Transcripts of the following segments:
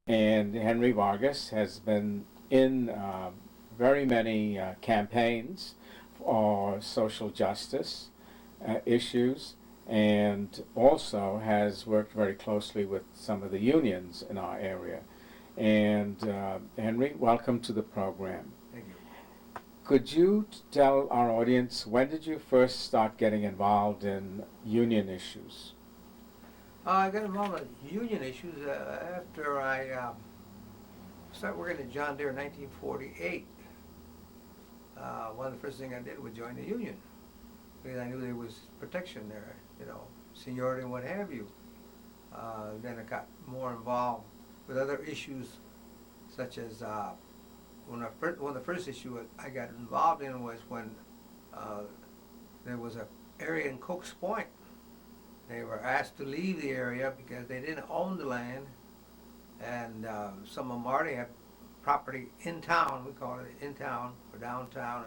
And Henry Vargas has been in very many campaigns for social justice issues, and also has worked very closely with some of the unions in our area. And Henry, welcome to the program. Thank you. Could you tell our audience, when did you first start getting involved in union issues? I got involved in union issues after I started working at John Deere in 1948. One of the first things I did was join the union because I knew there was protection there, seniority and what have you. Then I got more involved with other issues, such as one of the first issues I got involved in was when there was an area in Cook's Point. They were asked to leave the area because they didn't own the land, and some of them already had property in town. We call it in town or downtown,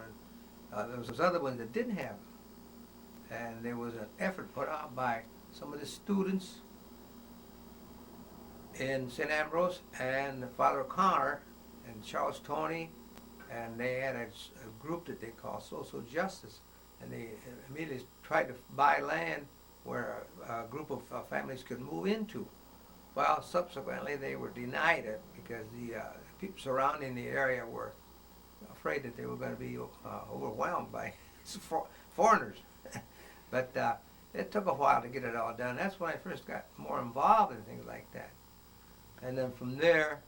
and there was those other ones that didn't have it. And there was an effort put out by some of the students in St. Ambrose and Father O'Connor and Charles Toney, and they had a group that they called Social Justice, and they immediately tried to buy land where a group of families could move into. Well, subsequently they were denied it because the people surrounding the area were afraid that they were going to be overwhelmed by foreigners. But it took a while to get it all done. That's when I first got more involved in things like that. And then from there,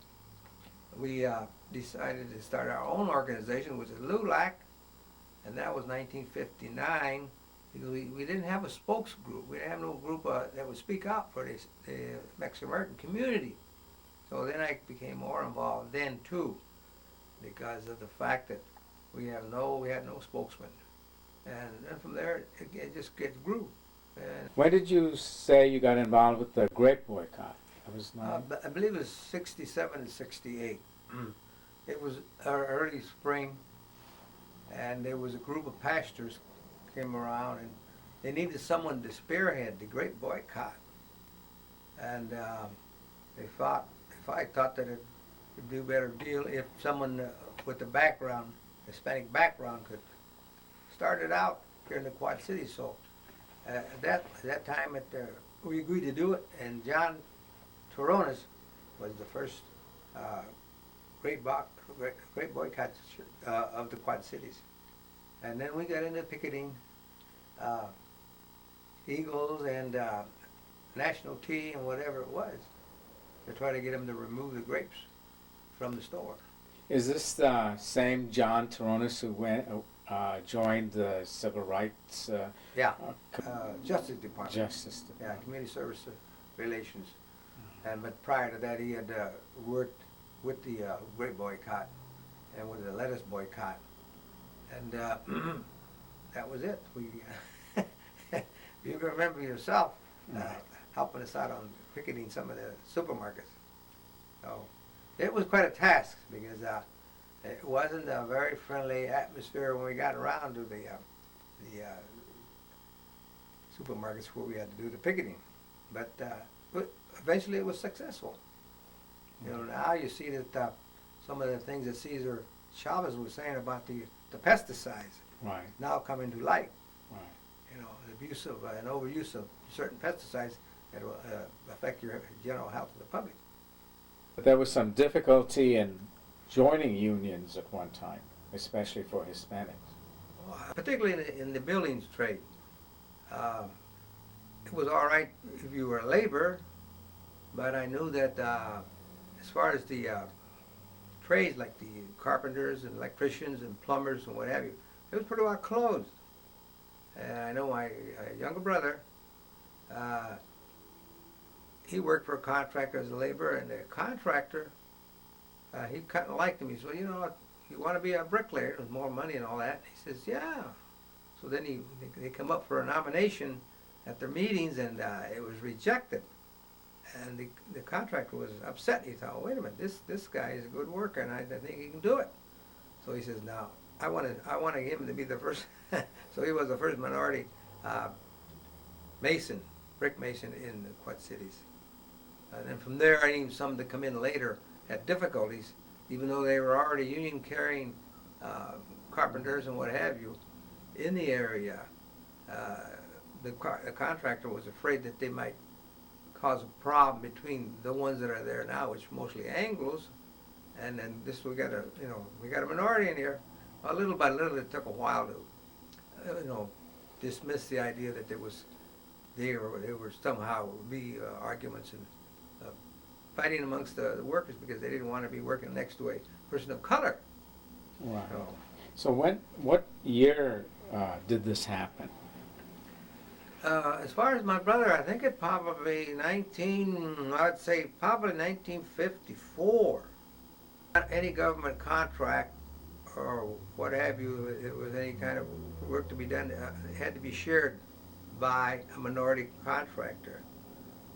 we decided to start our own organization, which is LULAC, and that was 1959, because we didn't have a spokes group. We didn't have no group that would speak out for the Mexican-American community. So then I became more involved then too, because of the fact that we had no spokesman. And then from there, it just grew. And When did you say you got involved with the grape boycott? I believe it was 67 and 68. It was early spring, and there was a group of pastors came around, and they needed someone to spearhead the grape boycott. And I thought that it would do a better deal if someone with a background, Hispanic background, could start it out here in the Quad Cities. So at that time, we agreed to do it, and John Toronas was the first great boycott of the Quad Cities. And then we got into picketing Eagles and National Tea and whatever it was to try to get them to remove the grapes from the store. Is this the same John Toronas who joined the Civil Rights Justice Department. Justice Department? Yeah, Community Service Relations. But prior to that, he had worked with the grape boycott and with the lettuce boycott, and that was it. You can remember yourself helping us out on picketing some of the supermarkets. So it was quite a task because it wasn't a very friendly atmosphere when we got around to the supermarkets where we had to do the picketing. But eventually it was successful. Now you see that some of the things that Cesar Chavez was saying about the pesticides now coming to light. The abuse of and overuse of certain pesticides that will affect your general health of the public. But there was some difficulty in joining unions at one time, especially for Hispanics. Particularly in the buildings trade. It was all right if you were a laborer, but I knew that as far as the trades like the carpenters and electricians and plumbers and what have you, it was pretty well closed. And I know my younger brother, he worked for a contractor as a laborer, and the contractor, he kind of liked him. He said, you want to be a bricklayer with more money and all that? He says, yeah. So then they come up for a nomination at their meetings, and it was rejected. And the contractor was upset. He thought, wait a minute, this guy is a good worker, and I think he can do it. So he says, now, I wanted him to be the first. So he was the first minority mason, brick mason in the Quad Cities. And then from there, even some that come in later had difficulties, even though they were already union carrying carpenters and what have you in the area. The contractor was afraid that they might cause a problem between the ones that are there now, which are mostly Anglos, and then this we got a minority in here. Well, little by little, it took a while to dismiss the idea that there were somehow be arguments and fighting amongst the workers because they didn't want to be working next to a person of color. Right. So what year did this happen? As far as my brother, I think it probably I'd say probably 1954. Not any government contract or what have you, it was any kind of work to be done, it had to be shared by a minority contractor.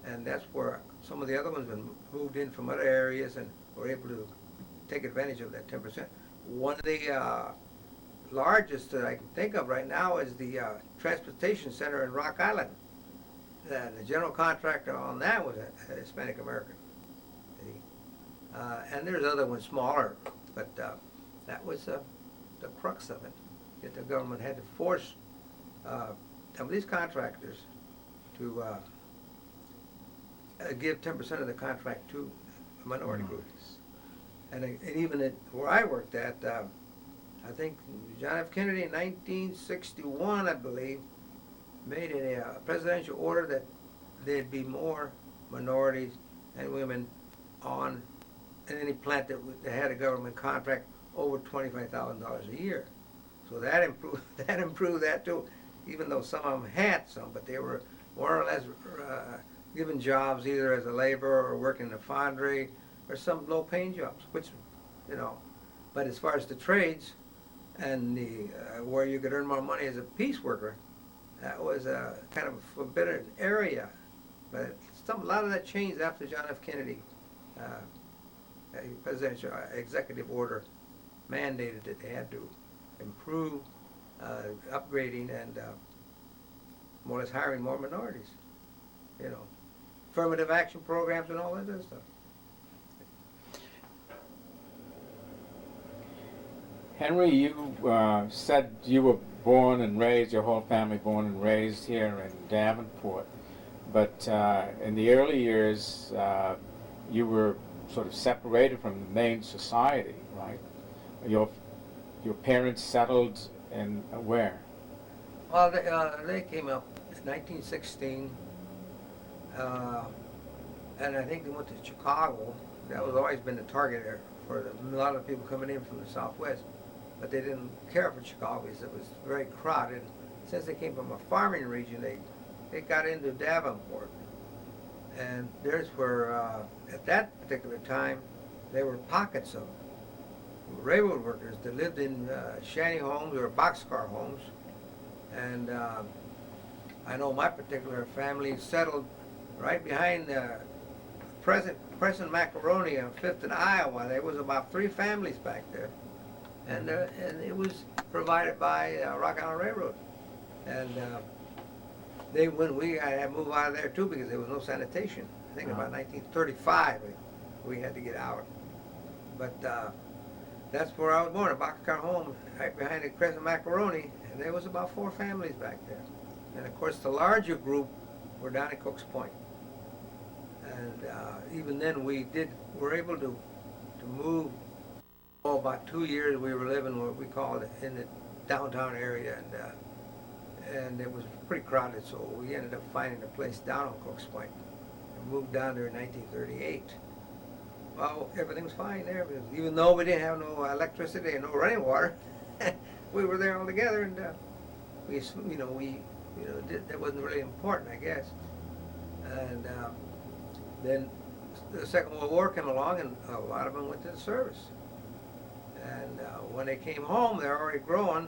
And that's where some of the other ones been moved in from other areas and were able to take advantage of that 10%. One of the largest that I can think of right now is the transportation center in Rock Island. The general contractor on that was a Hispanic American. And there's other ones smaller, but that was the crux of it. That the government had to force some of these contractors to give 10% of the contract to minority groups. And even where I worked at, I think John F. Kennedy in 1961, I believe, made a presidential order that there'd be more minorities and women on in any plant that had a government contract over $25,000 a year. So that improved that too, even though some of them had some, but they were more or less given jobs either as a laborer or working in a foundry or some low-paying jobs, which, But as far as the trades and where you could earn more money as a piece worker, that was a kind of a forbidden area. But a lot of that changed after John F. Kennedy, presidential executive order mandated that they had to improve upgrading and more or less hiring more minorities. Affirmative action programs and all that other stuff. Henry, you said you were born and raised, your whole family born and raised here in Davenport, but in the early years you were sort of separated from the main society, right? Your parents settled in where? Well, they came up in 1916, and I think they went to Chicago. That was always been the target area for a lot of people coming in from the Southwest. But they didn't care for Chicago because it was very crowded. Since they came from a farming region, they got into Davenport. And there's where, at that particular time, there were pockets of railroad workers that lived in shanty homes or boxcar homes. And I know my particular family settled right behind Crescent Macaroni on 5th and Iowa. There was about 3 families back there. And it was provided by Rock Island Railroad. And when I had to move out of there too because there was no sanitation. I think about 1935 we had to get out. But that's where I was born, a boxcar home right behind the Crescent Macaroni. And there was about 4 families back there. And of course the larger group were down at Cook's Point. And even then we were able to move. About 2 years we were living what we called in the downtown area, and it was pretty crowded, so we ended up finding a place down on Cook's Point and moved down there in 1938. Well, everything was fine there, because even though we didn't have no electricity and no running water, we were there all together, and that wasn't really important, I guess. And then the Second World War came along, and a lot of them went to the service. And when they came home, they were already growing,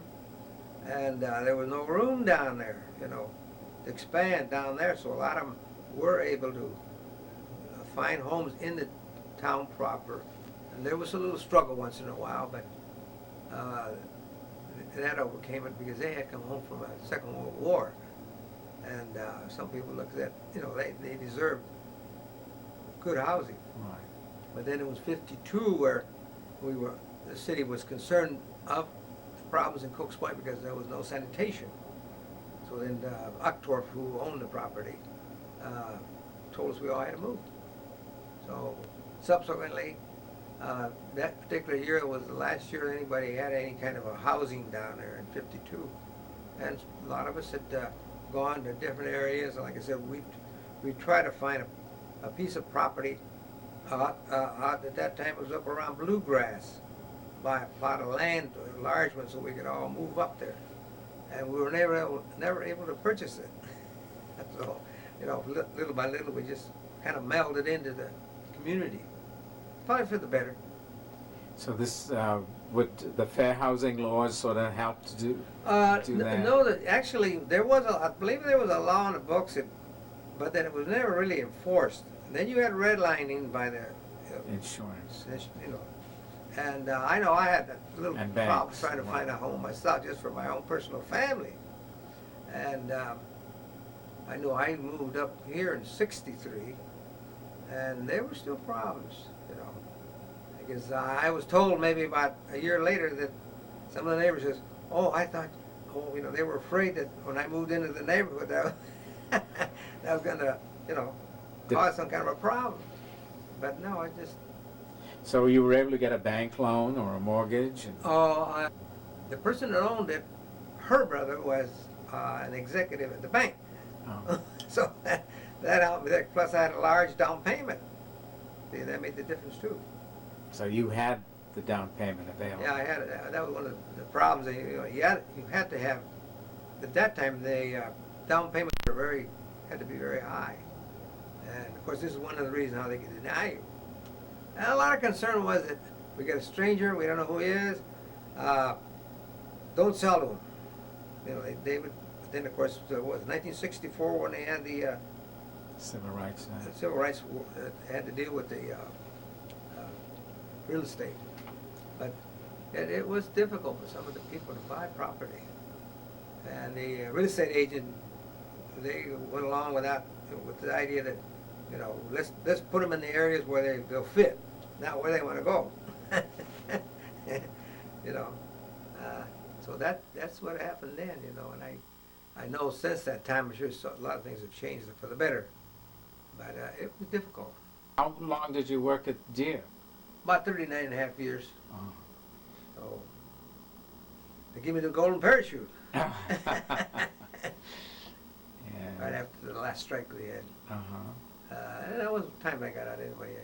and there was no room down there, to expand down there. So a lot of them were able to find homes in the town proper. And there was a little struggle once in a while, but that overcame it because they had come home from a Second World War. And some people looked at that, they deserved good housing. Right. But then it was 52 where the city was concerned of the problems in Cooks Point because there was no sanitation. So then Uchtdorf, who owned the property, told us we all had to move. So subsequently, that particular year was the last year anybody had any kind of a housing down there in 52. And a lot of us had gone to different areas. And like I said, we tried to find a piece of property at that time. It was up around Bluegrass, by a plot of land, a large one, so we could all move up there. And we were never able to purchase it. So, you know, little by little, we just kind of melded into the community. Probably for the better. So this would the fair housing laws sort of help to do that? No, actually I believe there was a law in the books, but then it was never really enforced. And then you had redlining by the Insurance. you know. And I know I had a little And problem banks, trying to find a home myself just for my own personal family. And I know I moved up here in '63, and there were still problems, you know. Because I was told maybe about a year later that some of the neighbors says, you know, they were afraid that when I moved into the neighborhood that was going to, you know, cause some kind of a problem. But no, I just... So you were able to get a bank loan or a mortgage? The person that owned it, her brother was an executive at the bank. Oh. So that helped me there. Plus I had a large down payment. See, that made the difference too. So you had the down payment available? Yeah, I had it. That was one of the problems. You had to have, at that time, the down payments had to be very high. And of course, this is one of the reasons how they could deny you. And a lot of concern was that we got a stranger, we don't know who he is, don't sell to him. You know, they would, then of course, it was 1964 when they had the Civil Rights Act. the Civil Rights War, had to deal with the real estate. But it was difficult for some of the people to buy property. And the real estate agent, they went along with that, with the idea that, you know, let's put them in the areas where they'll fit, not where they want to go. You know, so that's what happened then, you know, and I know since that time, I'm sure a lot of things have changed for the better, but it was difficult. How long did you work at Deere? About 39 and a half years. Oh. So they gave me the golden parachute. Yeah. Right after the last strike we had. Uh-huh. And that was the time I got out anyway.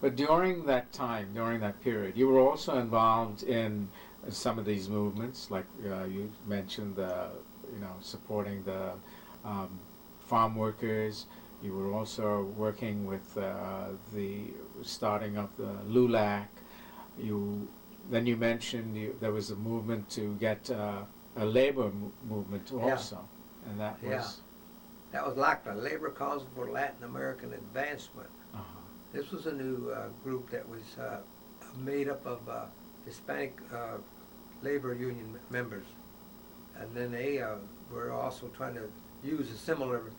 But during that time, during that period, you were also involved in some of these movements, like you mentioned, supporting the farm workers. You were also working with the starting of the LULAC. Then you mentioned there was a movement to get a labor movement also, and that was... Yeah. That was LACTA, Labor Council for Latin American Advancement. Uh-huh. This was a new group that was made up of Hispanic labor union members. And then they were also trying to use a similar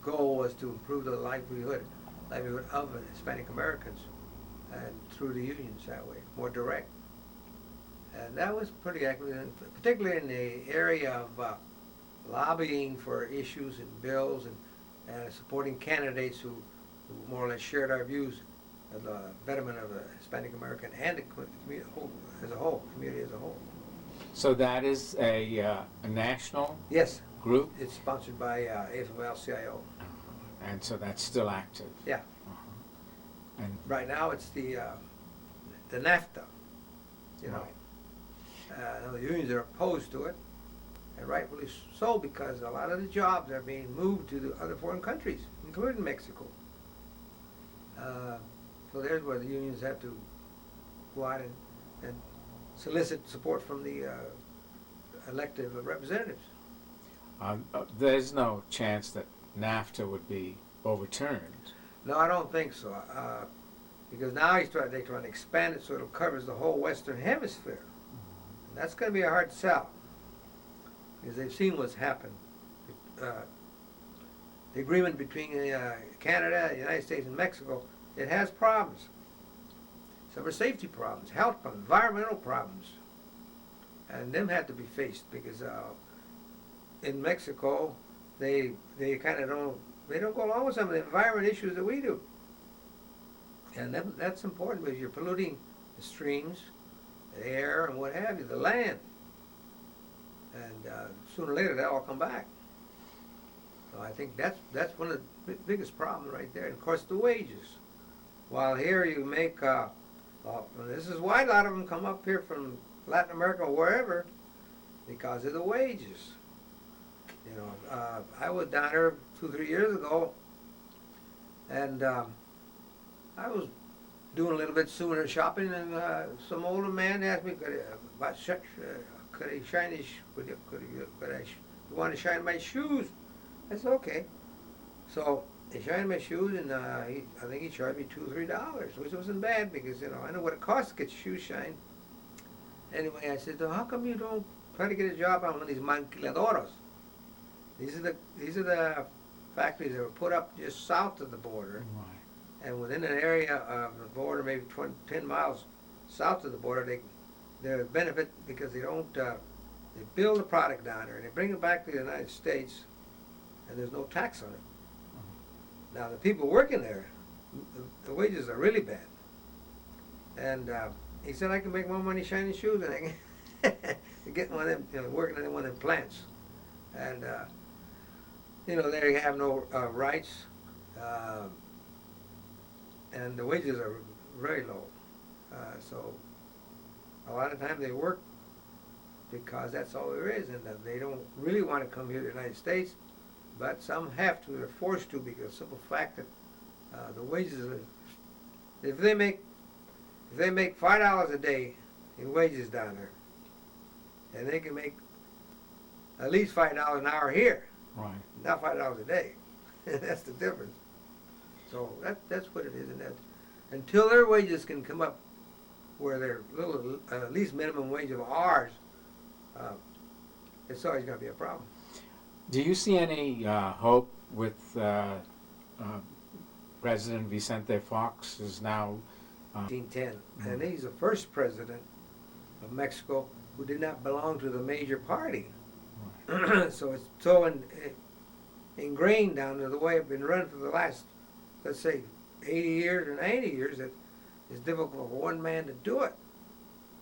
goal, was to improve the livelihood of Hispanic Americans, and through the unions that way, more direct. And that was pretty active, particularly in the area of lobbying for issues and bills and supporting candidates who more or less shared our views of the betterment of the Hispanic American and the community as a whole. So that is a national Yes. group? It's sponsored by AFL-CIO. And so that's still active? Yeah. Uh-huh. And Right now it's the NAFTA, you know. The unions are opposed to it, and rightfully so, because a lot of the jobs are being moved to the other foreign countries, including Mexico. So there's where the unions have to go out and solicit support from the elected representatives. there's no chance that NAFTA would be overturned. No, I don't think so. Because now they're trying to expand it so it covers the whole Western Hemisphere. That's going to be a hard sell, because they've seen what's happened. The agreement between Canada, the United States, and Mexico it has problems. Some are safety problems, health problems, environmental problems, and them have to be faced because in Mexico they kind of don't go along with some of the environment issues that we do, and that's important because you're polluting the streams, the air, and what have you, the land, and sooner or later they'll all come back. So I think that's one of the biggest problems right there. And of course the wages. While here you make, this is why a lot of them come up here from Latin America or wherever, because of the wages. You know, I was down there 2-3 years ago, and I was doing a little bit souvenir shopping, and some older man asked me, could he shine his, you want to shine my shoes? I said, okay. So they shined my shoes, and I think he charged me $2-3, which wasn't bad because, you know, I know what it costs to get your shoes shined. Anyway, I said, well, how come you don't try to get a job on one of these maquiladoras? These are the factories that were put up just south of the border, right. And within an area of the border, maybe 10 miles south of the border, they benefit because they don't, they build the product down there and they bring it back to the United States, and there's no tax on it. Now the people working there, the wages are really bad. And he said I can make more money shining shoes than I can get one of them, you know, working in one of them plants. And you know, they have no rights, and the wages are very low. So a lot of times they work because that's all there is, and they don't really want to come here to the United States. But some have to, they're forced to, because of the simple fact that the wages are, if they make $5 a day in wages down there, and they can make at least $5 an hour here, right? Not $5 a day. That's the difference. So that's what it is, and that until their wages can come up where they're at least minimum wage of ours, it's always going to be a problem. Do you see any hope with President Vicente Fox is now 1910, and he's the first president of Mexico who did not belong to the major party. Right. So it's so ingrained down to the way it's been run for the last, let's say, 80 years or 90 years that it's difficult for one man to do it.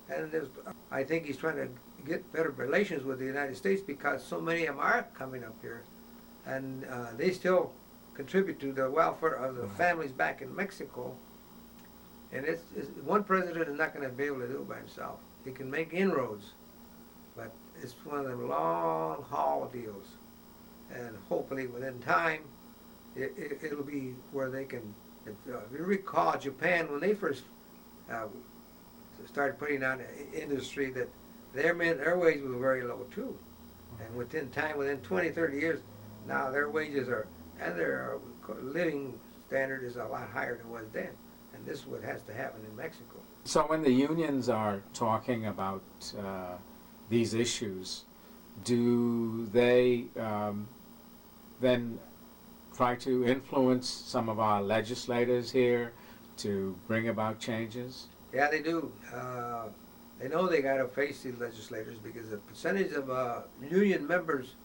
And I think he's trying to get better relations with the United States because so many of them are coming up here, and they still contribute to the welfare of the families back in Mexico. And it's one president is not going to be able to do it by himself. He can make inroads, but it's one of them long haul deals. And hopefully within time, it'll be where they can. If you recall, Japan, when they first started putting on industry, that their wages were very low too. And within 20, 30 years, now their wages are, and their living standard is a lot higher than it was then. And this is what has to happen in Mexico. So when the unions are talking about these issues, do they then try to influence some of our legislators here to bring about changes? Yeah, they do. They know they got to face these legislators because the percentage of union members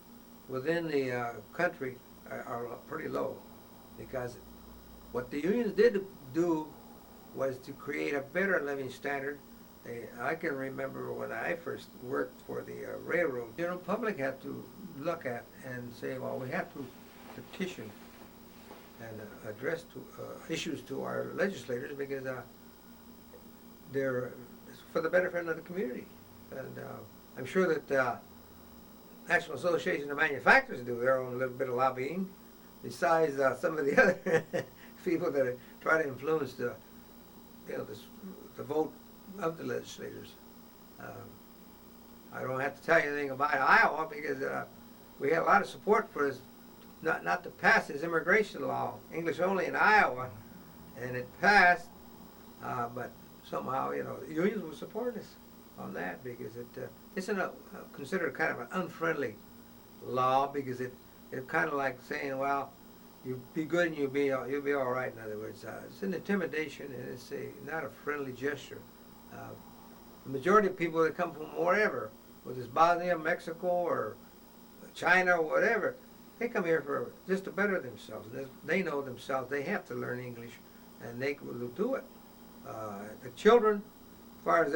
within the country are pretty low. Because what the unions did do was to create a better living standard. I can remember when I first worked for the railroad, the general public had to look at and say, well, we have to petition and address issues to our legislators because they're for the benefit of the community. And I'm sure that National Association of Manufacturers do their own little bit of lobbying, besides some of the other people that try to influence the vote of the legislators. I don't have to tell you anything about Iowa because we had a lot of support for this, not to pass this immigration law, English only in Iowa, and it passed, but somehow, the unions will support us on that because it's considered kind of an unfriendly law because it's kind of like saying, well, You be good and you'll be all right. In other words, it's an intimidation and it's not a friendly gesture. The majority of people that come from wherever, whether it's Bosnia, Mexico, or China, or whatever, they come here for just to better themselves. They know themselves. They have to learn English, and they will do it. The children, as far as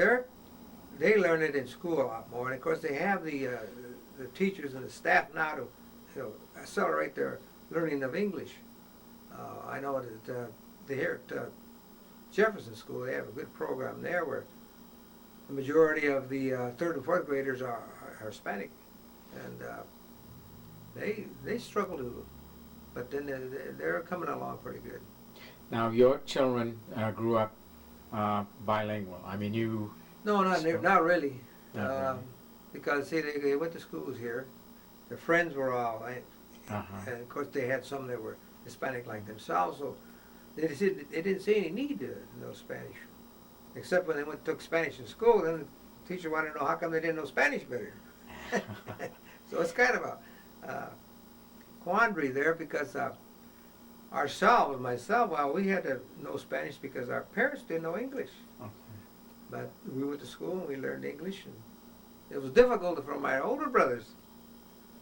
they learn it in school a lot more. And of course, they have the teachers and the staff now to accelerate their learning of English. I know that here at Jefferson School, they have a good program there where the majority of the third and fourth graders are Hispanic, and they struggle to, but then they're coming along pretty good. Now, your children grew up bilingual. I mean, you... No, not really. Not really. Because, see, they went to schools here. Their friends were all, and of course they had some that were Hispanic like themselves, so they didn't see any need to know Spanish. Except when they took Spanish in school, then the teacher wanted to know how come they didn't know Spanish better. So it's kind of a quandary there because myself, well, we had to know Spanish because our parents didn't know English. Okay. But we went to school and we learned English, and it was difficult for my older brothers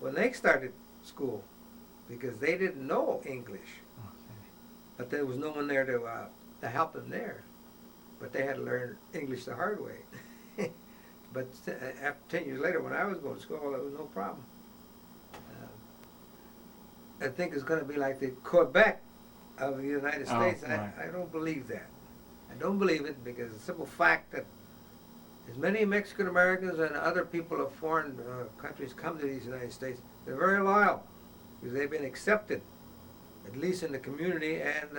when they started school because they didn't know English. Okay. But there was no one there to help them there. But they had to learn English the hard way. But after 10 years later, when I was going to school, there was no problem. I think it's going to be like the Quebec of the United States. Right. I don't believe that. I don't believe it because the simple fact that as many Mexican Americans and other people of foreign countries come to these United States, they're very loyal because they've been accepted, at least in the community, and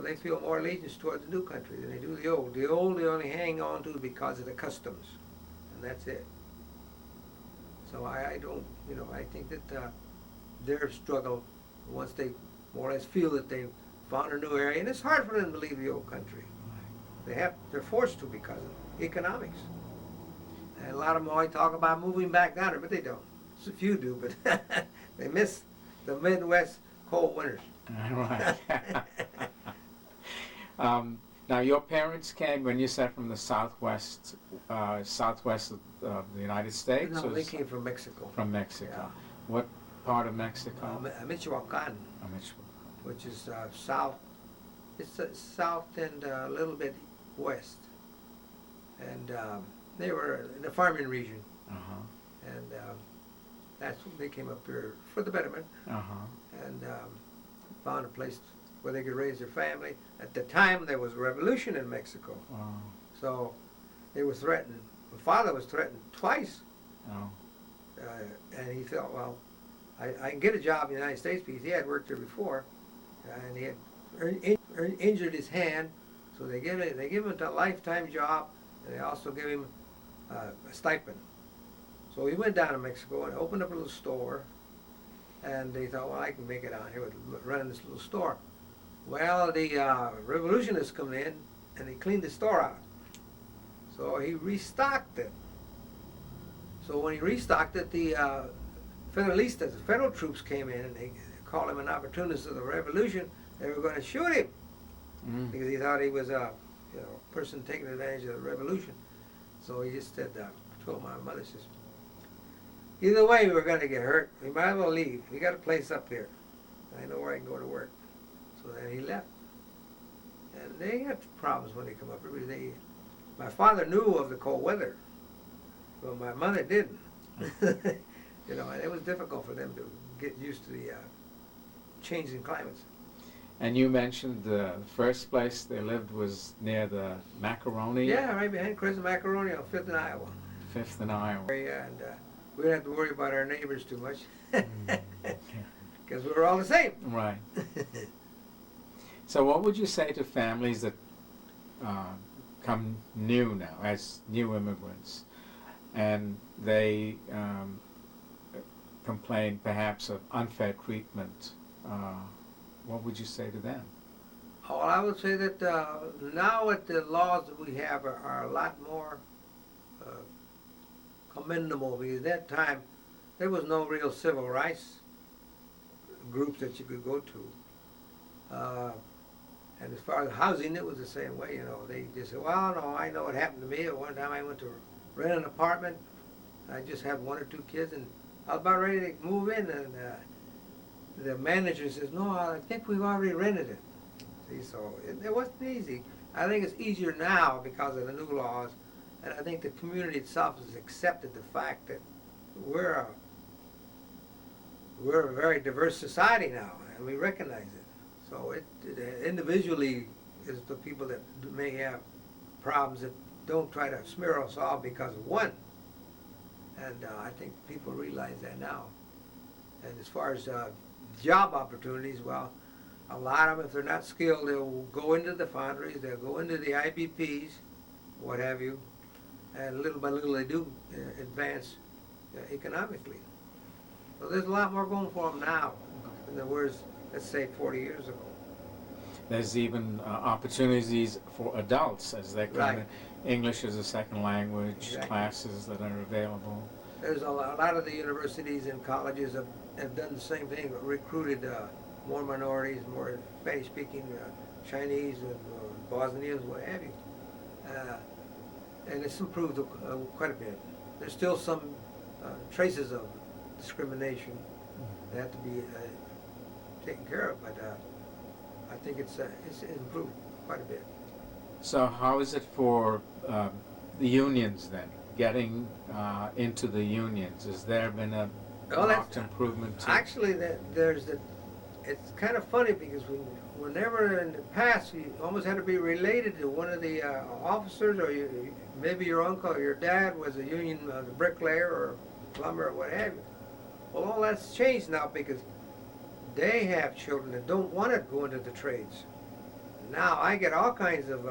they feel more allegiance towards the new country than they do the old. The old they only hang on to because of the customs, and that's it. So I don't, I think that their struggle, once they more or less feel that they've found a new area, and it's hard for them to leave the old country. They're forced to because of economics. And a lot of them always talk about moving back down there, but they don't. Just a few do, but they miss the Midwest cold winters. Right. Now, your parents came, when you said, from the southwest of the United States? No, they came from Mexico. From Mexico. Yeah. What part of Mexico? Michoacan, which is south. It's south and a little bit west. And they were in the farming region. And that's when they came up here for the betterment. And found a place where they could raise their family. At the time, there was a revolution in Mexico. So they were threatened. My father was threatened twice. And he thought, well, I can get a job in the United States because he had worked there before. And he had injured his hand. So they give him a lifetime job, and they also give him a stipend. So he went down to Mexico and opened up a little store. And they thought, well, I can make it out here with running this little store. Well, the revolutionists come in, and they cleaned the store out. So he restocked it. So when he restocked it, the Federalistas, the federal troops came in, and they called him an opportunist of the revolution. They were going to shoot him because he thought he was a person taking advantage of the revolution. So he just said, told my mother, says, either way, we were going to get hurt. We might as well leave. We got a place up here. I know where I can go to work. So then he left. And they had problems when they come up here. My father knew of the cold weather, but my mother didn't. And it was difficult for them to get used to the changing climates. And you mentioned the first place they lived was near the Macaroni? Yeah, right behind Crescent Macaroni on 5th and Iowa. 5th and Iowa. And we didn't have to worry about our neighbors too much because we were all the same. Right. So what would you say to families that come new now, as new immigrants, and they complain perhaps of unfair treatment? What would you say to them? Oh, well, I would say that now with the laws that we have are a lot more commendable, because at that time there was no real civil rights. groups that you could go to. And as far as housing, it was the same way, you know. They just said, well, no, I know what happened to me. At one time I went to rent an apartment. I just had 1 or 2 kids, and I was about ready to move in, and the manager says, no, I think we've already rented it. See, so it wasn't easy. I think it's easier now because of the new laws, and I think the community itself has accepted the fact that we're a very diverse society now, and we recognize it. So it individually is the people that may have problems that don't try to smear us all because of one. And I think people realize that now. And as far as job opportunities, well, a lot of them, if they're not skilled, they'll go into the foundries, they'll go into the IBPs, what have you, and little by little they do advance economically. So there's a lot more going for them now than there was, let's say, 40 years ago. There's even opportunities for adults as they come Right. in. English as a second language, Exactly. classes that are available. There's a lot of the universities and colleges have done the same thing, recruited more minorities, more Spanish-speaking Chinese and Bosnians, what have you. And it's improved quite a bit. There's still some traces of discrimination that have to be taken care of, but I think it's improved quite a bit. So how is it for the unions then? Getting into the unions, has there been a Well, marked improvement? Actually, it's kind of funny because whenever in the past you almost had to be related to one of the officers, or maybe your uncle or your dad was a union bricklayer or plumber or what have you. Well, all that's changed now because they have children that don't want to go into the trades. Now I get all kinds of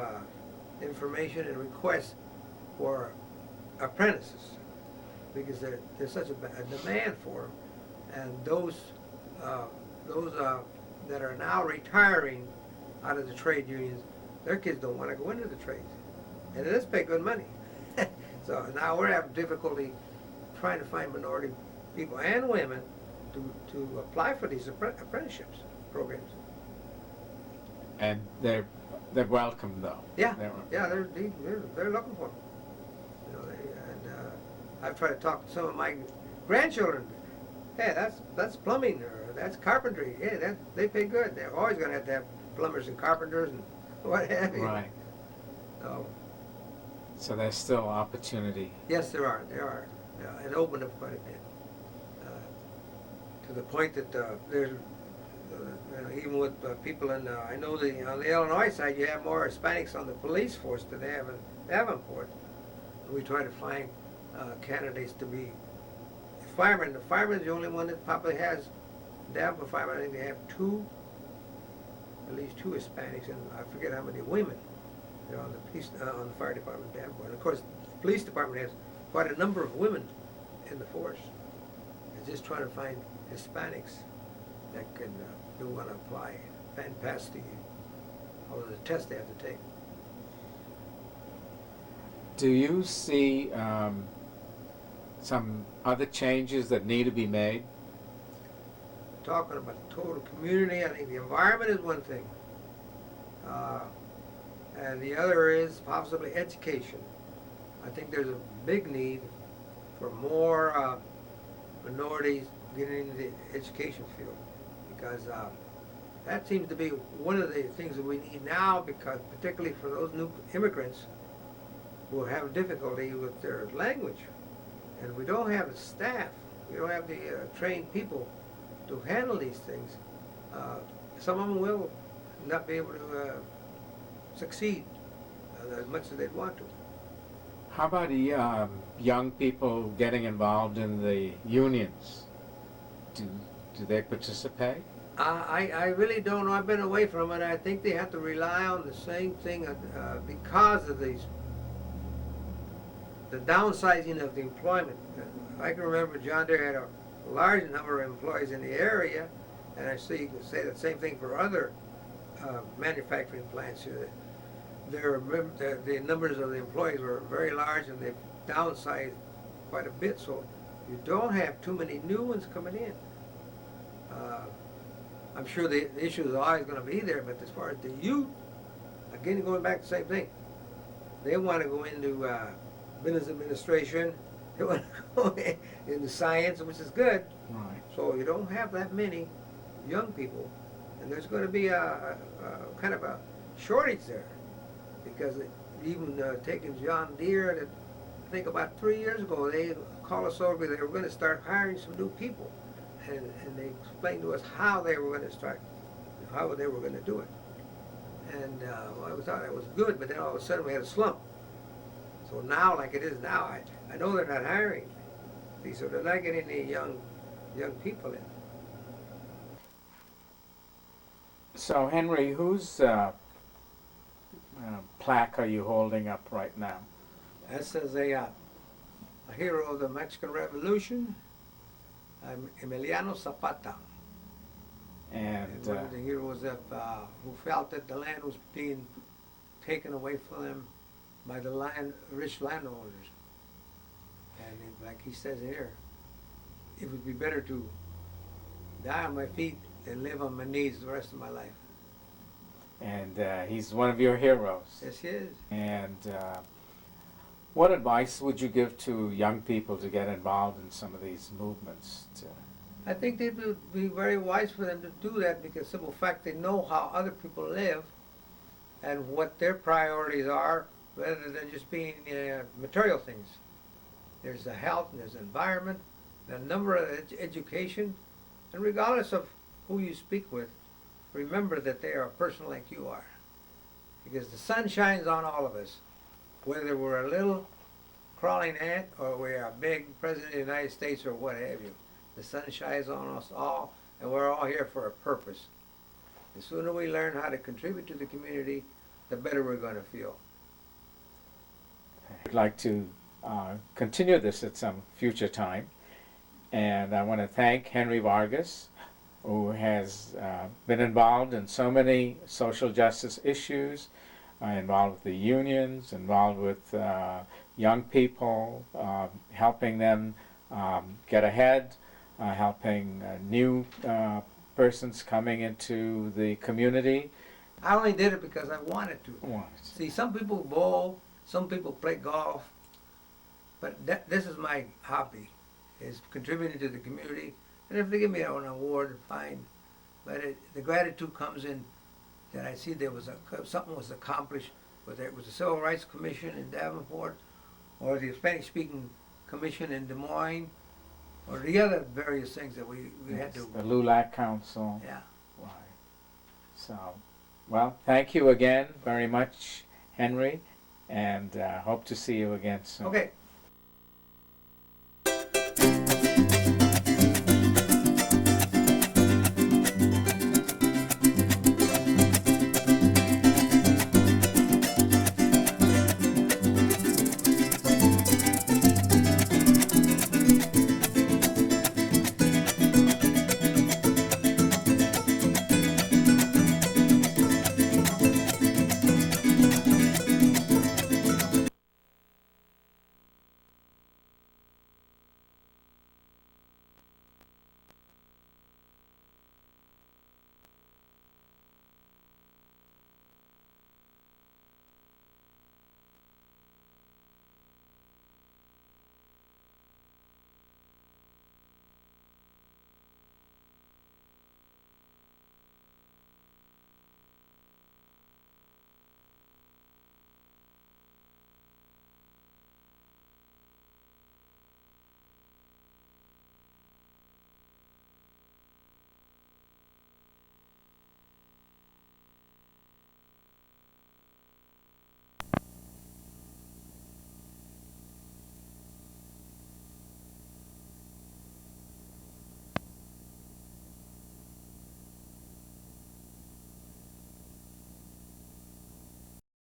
information and requests for apprentices because there's such a demand for them, and those that are now retiring out of the trade unions, their kids don't want to go into the trades, and it does pay good money. So now we're having difficulty trying to find minority people and women to apply for these apprenticeships programs. And they're welcome though. Yeah, they're looking for them. You know, I've tried to talk to some of my grandchildren. Hey, that's plumbing or that's carpentry. Hey, they pay good. They're always going to have plumbers and carpenters and what have you. Right. So there's still opportunity. Yes, there are. It opened up quite a bit. To the point that there's even with people in, I know on the Illinois side, you have more Hispanics on the police force than they have in Davenport. We try to find candidates to be firemen. The fireman's the only one that probably has, Davenport firemen, I think they have at least two Hispanics, and I forget how many women. They're on the police, on the fire department in Davenport. And of course, the police department has quite a number of women in the force. It's just trying to find Hispanics that can do want to apply and pass the test they have to take. Do you see some other changes that need to be made? Talking about the total community, I think the environment is one thing. And the other is possibly education. I think there's a big need for more minorities getting into the education field, because that seems to be one of the things that we need now, because particularly for those new immigrants who have difficulty with their language. And we don't have the staff, we don't have the trained people to handle these things. Some of them will not be able to succeed as much as they'd want to. How about the young people getting involved in the unions? Do they participate? I really don't know. I've been away from it. I think they have to rely on the same thing because of the downsizing of the employment. I can remember John Deere had a large number of employees in the area, and I see you can say the same thing for other manufacturing plants here. The numbers of the employees were very large, and they've downsized quite a bit, so you don't have too many new ones coming in. I'm sure the issues are always going to be there, but as far as the youth, again, going back to the same thing, they want to go into business administration, they want to go into science, which is good. Right. So you don't have that many young people, and there's going to be a kind of a shortage there, because even taking John Deere, I think about 3 years ago, they called us over, they were going to start hiring some new people, and they explained to us how they were going to start, how they were going to do it. And well, I thought that was good, but then all of a sudden we had a slump. So now, like it is now, I know they're not hiring. See, so they're not getting any young people in. So, Henry, whose plaque are you holding up right now? That says a hero of the Mexican Revolution, Emiliano Zapata. And one of the heroes that, who felt that the land was being taken away from them by the rich landowners. And like he says here, it would be better to die on my feet than live on my knees the rest of my life. And he's one of your heroes. Yes, he is. And what advice would you give to young people to get involved in some of these movements? I think it would be very wise for them to do that, because simple fact, they know how other people live and what their priorities are, rather than just being material things. There's the health, and there's the environment, the number of education, and regardless of who you speak with, remember that they are a person like you are. Because the sun shines on all of us, whether we're a little crawling ant or we're a big president of the United States or what have you. The sun shines on us all, and we're all here for a purpose. The sooner we learn how to contribute to the community, the better we're going to feel. I'd like to continue this at some future time, and I want to thank Henry Vargas, who has been involved in so many social justice issues, involved with the unions, involved with young people, helping them get ahead, helping new persons coming into the community. I only did it because I wanted to. What? See, some people bowl, some people play golf, but this is my hobby, is contributing to the community. And if they give me an award, fine. But the gratitude comes in that I see there was something was accomplished, whether it was the Civil Rights Commission in Davenport, or the Hispanic-speaking Commission in Des Moines, or the other various things that we had to. The LULAC Council. Yeah. Right. So, well, thank you again very much, Henry, and hope to see you again soon. Okay.